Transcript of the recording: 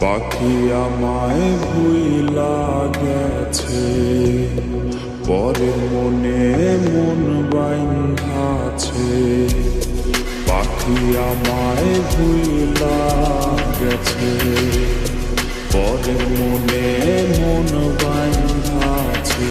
পাখি আমায় ভুইলা গেছে, পরের মনে মন বাইন্ধাছে। পাখি আমায় ভুইলা গেছে, পরের মনে মন বাইন্ধাছে।